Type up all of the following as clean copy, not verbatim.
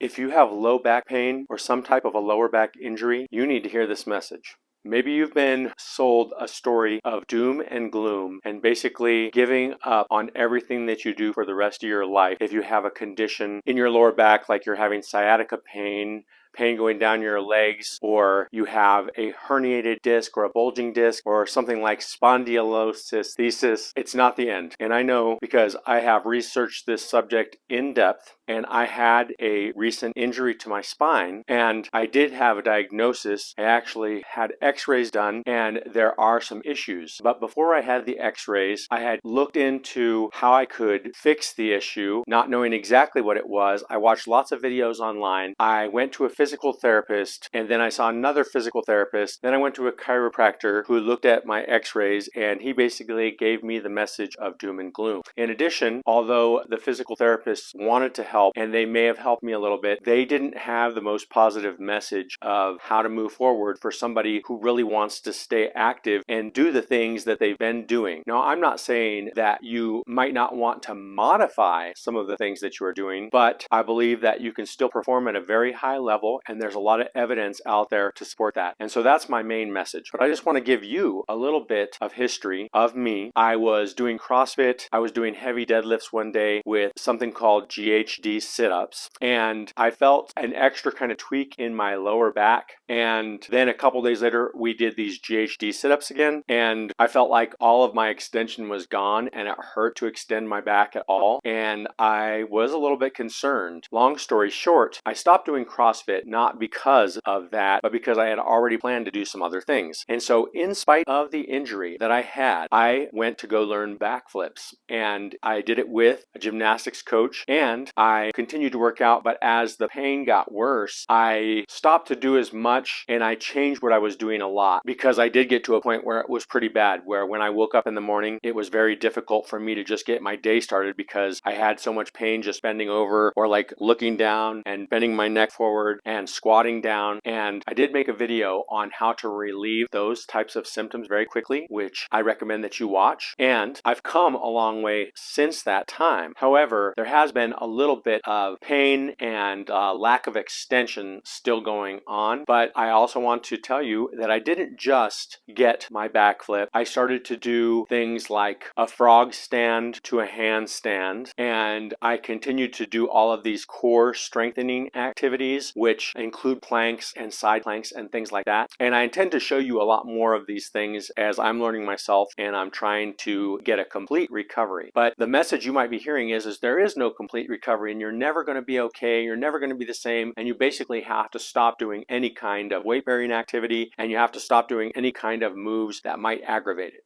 If you have low back pain or some type of a lower back injury, you need to hear this message. Maybe you've been sold a story of doom and gloom and basically giving up on everything that you do for the rest of your life if you have a condition in your lower back like you're having sciatica pain going down your legs, or you have a herniated disc or a bulging disc or something like spondylolisthesis. It's not the end. And I know because I have researched this subject in depth, and I had a recent injury to my spine, and I did have a diagnosis. I actually had x-rays done, and there are some issues. But before I had the x-rays, I had looked into how I could fix the issue, not knowing exactly what it was. I watched lots of videos online. I went to a physical therapist, and then I saw another physical therapist. Then I went to a chiropractor who looked at my x-rays, and he basically gave me the message of doom and gloom. In addition, although the physical therapists wanted to help, and they may have helped me a little bit, they didn't have the most positive message of how to move forward for somebody who really wants to stay active and do the things that they've been doing. Now, I'm not saying that you might not want to modify some of the things that you are doing, but I believe that you can still perform at a very high level, and there's a lot of evidence out there to support that. And so that's my main message. But I just want to give you a little bit of history of me. I was doing CrossFit. I was doing heavy deadlifts one day with something called GHD sit-ups, and I felt an extra kind of tweak in my lower back. And then a couple days later, we did these GHD sit-ups again, and I felt like all of my extension was gone, and it hurt to extend my back at all. And I was a little bit concerned. Long story short, I stopped doing CrossFit not because of that, but because I had already planned to do some other things. And so in spite of the injury that I had, I went to go learn backflips, and I did it with a gymnastics coach, and I continued to work out. But as the pain got worse, I stopped to do as much, and I changed what I was doing a lot, because I did get to a point where it was pretty bad, where when I woke up in the morning, it was very difficult for me to just get my day started because I had so much pain just bending over or like looking down and bending my neck forward and squatting down. And I did make a video on how to relieve those types of symptoms very quickly, which I recommend that you watch. And I've come a long way since that time. However, there has been a little bit of pain and lack of extension still going on. But I also want to tell you that I didn't just get my backflip. I started to do things like a frog stand to a handstand, and I continued to do all of these core strengthening activities, which include planks and side planks and things like that. And I intend to show you a lot more of these things as I'm learning myself and I'm trying to get a complete recovery. But the message you might be hearing is there is no complete recovery, and you're never going to be okay. You're never going to be the same, and you basically have to stop doing any kind of weight-bearing activity, and you have to stop doing any kind of moves that might aggravate it.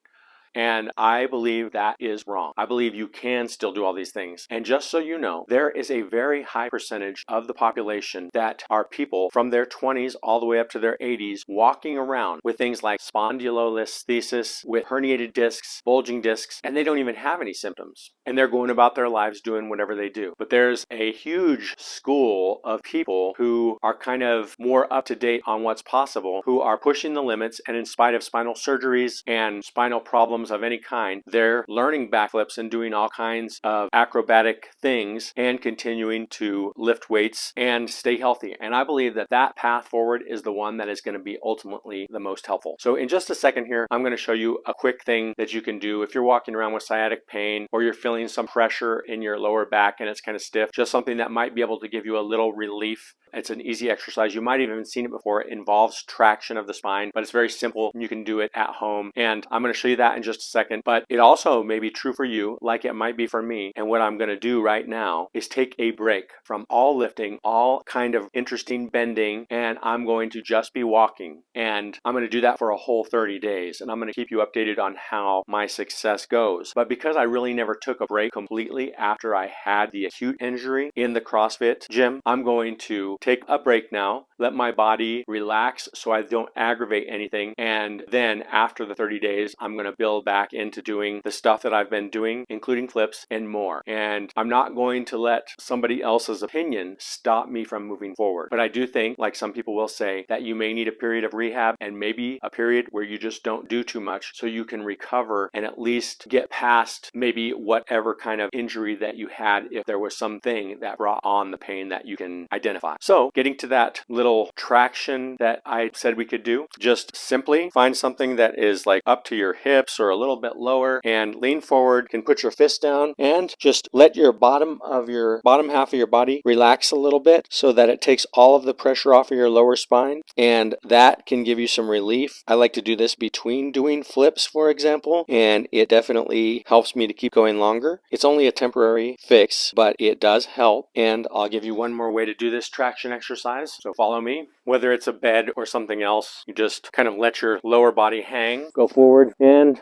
And I believe that is wrong. I believe you can still do all these things. And just so you know, there is a very high percentage of the population that are people from their 20s all the way up to their 80s walking around with things like spondylolisthesis, with herniated discs, bulging discs, and they don't even have any symptoms. And they're going about their lives doing whatever they do. But there's a huge school of people who are kind of more up to date on what's possible, who are pushing the limits, and in spite of spinal surgeries and spinal problems of any kind, they're learning backflips and doing all kinds of acrobatic things and continuing to lift weights and stay healthy. And I believe that that path forward is the one that is going to be ultimately the most helpful. So in just a second here, I'm going to show you a quick thing that you can do if you're walking around with sciatic pain, or you're feeling some pressure in your lower back and it's kind of stiff, just something that might be able to give you a little relief. It's an easy exercise. You might have even seen it before. It involves traction of the spine, but it's very simple. You can do it at home. And I'm going to show you that in just a second. But it also may be true for you, like it might be for me. And what I'm going to do right now is take a break from all lifting, all kind of interesting bending, and I'm going to just be walking. And I'm going to do that for a whole 30 days. And I'm going to keep you updated on how my success goes. But because I really never took a break completely after I had the acute injury in the CrossFit gym, I'm going to take a break now, let my body relax so I don't aggravate anything, and then after the 30 days, I'm going to build back into doing the stuff that I've been doing, including flips and more. And I'm not going to let somebody else's opinion stop me from moving forward. But I do think, like some people will say, that you may need a period of rehab and maybe a period where you just don't do too much so you can recover and at least get past maybe what whatever kind of injury that you had, if there was something that brought on the pain that you can identify. So getting to that little traction that I said we could do, just simply find something that is like up to your hips or a little bit lower and lean forward. You can put your fist down and just let your bottom half of your body relax a little bit so that it takes all of the pressure off of your lower spine, and that can give you some relief. I like to do this between doing flips, for example, and it definitely helps me to keep going longer. It's only a temporary fix, but it does help. And I'll give you one more way to do this traction exercise. So follow me. Whether it's a bed or something else, you just kind of let your lower body hang. Go forward and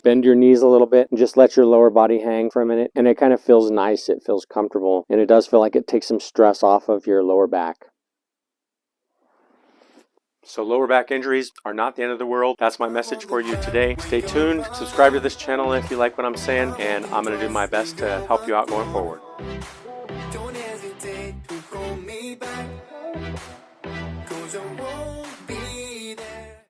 bend your knees a little bit and just let your lower body hang for a minute. And it kind of feels nice. It feels comfortable. And it does feel like it takes some stress off of your lower back. So lower back injuries are not the end of the world. That's my message for you today. Stay tuned. Subscribe to this channel if you like what I'm saying. And I'm going to do my best to help you out going forward. Don't hesitate to call me back, 'cause I won't